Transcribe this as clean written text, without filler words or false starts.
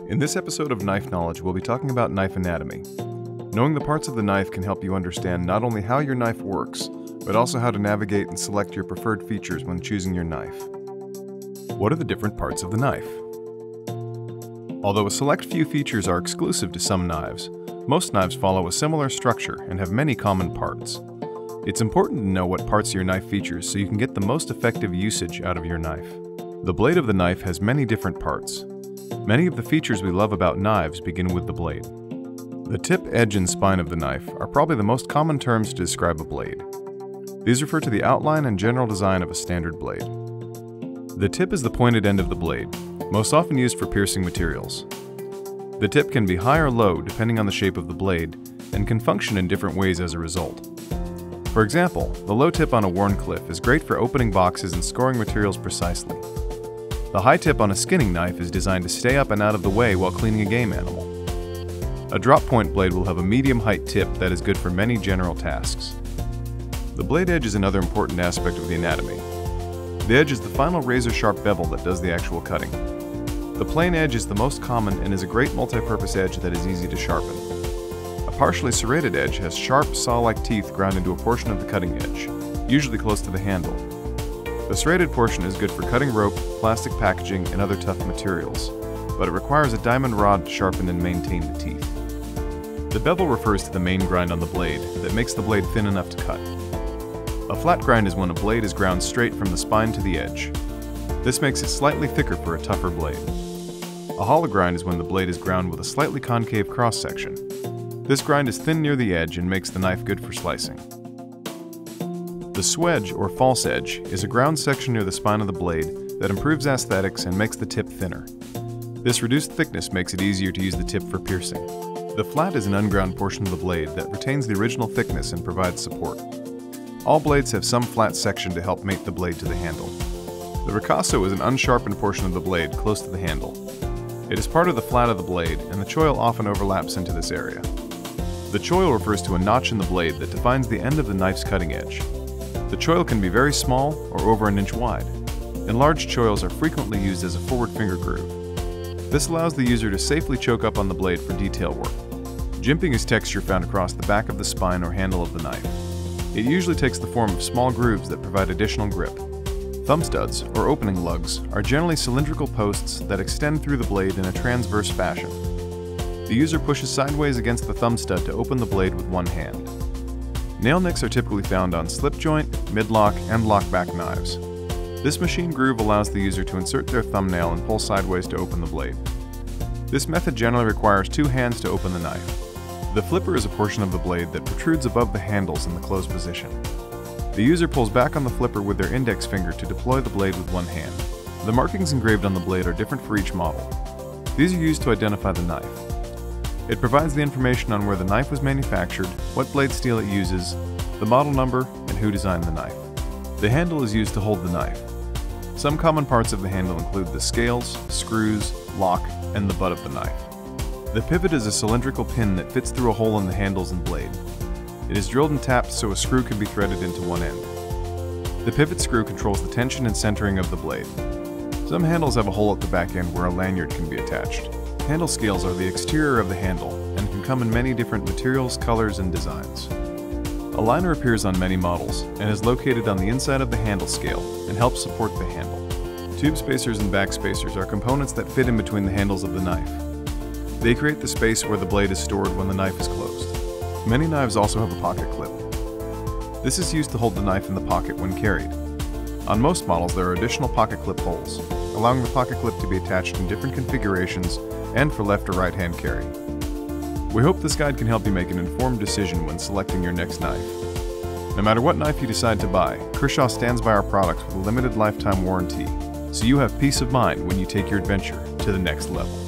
In this episode of Knife Knowledge, we'll be talking about knife anatomy. Knowing the parts of the knife can help you understand not only how your knife works, but also how to navigate and select your preferred features when choosing your knife. What are the different parts of the knife? Although a select few features are exclusive to some knives, most knives follow a similar structure and have many common parts. It's important to know what parts of your knife features so you can get the most effective usage out of your knife. The blade of the knife has many different parts. Many of the features we love about knives begin with the blade. The tip, edge, and spine of the knife are probably the most common terms to describe a blade. These refer to the outline and general design of a standard blade. The tip is the pointed end of the blade, most often used for piercing materials. The tip can be high or low depending on the shape of the blade and can function in different ways as a result. For example, the low tip on a worn clip is great for opening boxes and scoring materials precisely. The high tip on a skinning knife is designed to stay up and out of the way while cleaning a game animal. A drop point blade will have a medium height tip that is good for many general tasks. The blade edge is another important aspect of the anatomy. The edge is the final razor-sharp bevel that does the actual cutting. The plain edge is the most common and is a great multi-purpose edge that is easy to sharpen. A partially serrated edge has sharp, saw-like teeth ground into a portion of the cutting edge, usually close to the handle. The serrated portion is good for cutting rope, plastic packaging, and other tough materials, but it requires a diamond rod to sharpen and maintain the teeth. The bevel refers to the main grind on the blade that makes the blade thin enough to cut. A flat grind is when a blade is ground straight from the spine to the edge. This makes it slightly thicker for a tougher blade. A hollow grind is when the blade is ground with a slightly concave cross-section. This grind is thin near the edge and makes the knife good for slicing. The swedge, or false edge, is a ground section near the spine of the blade that improves aesthetics and makes the tip thinner. This reduced thickness makes it easier to use the tip for piercing. The flat is an unground portion of the blade that retains the original thickness and provides support. All blades have some flat section to help mate the blade to the handle. The ricasso is an unsharpened portion of the blade close to the handle. It is part of the flat of the blade, and the choil often overlaps into this area. The choil refers to a notch in the blade that defines the end of the knife's cutting edge. The choil can be very small or over an inch wide. Enlarged choils are frequently used as a forward finger groove. This allows the user to safely choke up on the blade for detail work. Jimping is texture found across the back of the spine or handle of the knife. It usually takes the form of small grooves that provide additional grip. Thumb studs, or opening lugs, are generally cylindrical posts that extend through the blade in a transverse fashion. The user pushes sideways against the thumb stud to open the blade with one hand. Nail nicks are typically found on slip joint, mid-lock, and lockback knives. This machine groove allows the user to insert their thumbnail and pull sideways to open the blade. This method generally requires two hands to open the knife. The flipper is a portion of the blade that protrudes above the handles in the closed position. The user pulls back on the flipper with their index finger to deploy the blade with one hand. The markings engraved on the blade are different for each model. These are used to identify the knife. It provides the information on where the knife was manufactured, what blade steel it uses, the model number, and who designed the knife. The handle is used to hold the knife. Some common parts of the handle include the scales, screws, lock, and the butt of the knife. The pivot is a cylindrical pin that fits through a hole in the handles and blade. It is drilled and tapped so a screw can be threaded into one end. The pivot screw controls the tension and centering of the blade. Some handles have a hole at the back end where a lanyard can be attached. Handle scales are the exterior of the handle and can come in many different materials, colors, and designs. A liner appears on many models and is located on the inside of the handle scale and helps support the handle. Tube spacers and back spacers are components that fit in between the handles of the knife. They create the space where the blade is stored when the knife is closed. Many knives also have a pocket clip. This is used to hold the knife in the pocket when carried. On most models there are additional pocket clip holes, allowing the pocket clip to be attached in different configurations and for left or right hand carry. We hope this guide can help you make an informed decision when selecting your next knife. No matter what knife you decide to buy, Kershaw stands by our products with a limited lifetime warranty, so you have peace of mind when you take your adventure to the next level.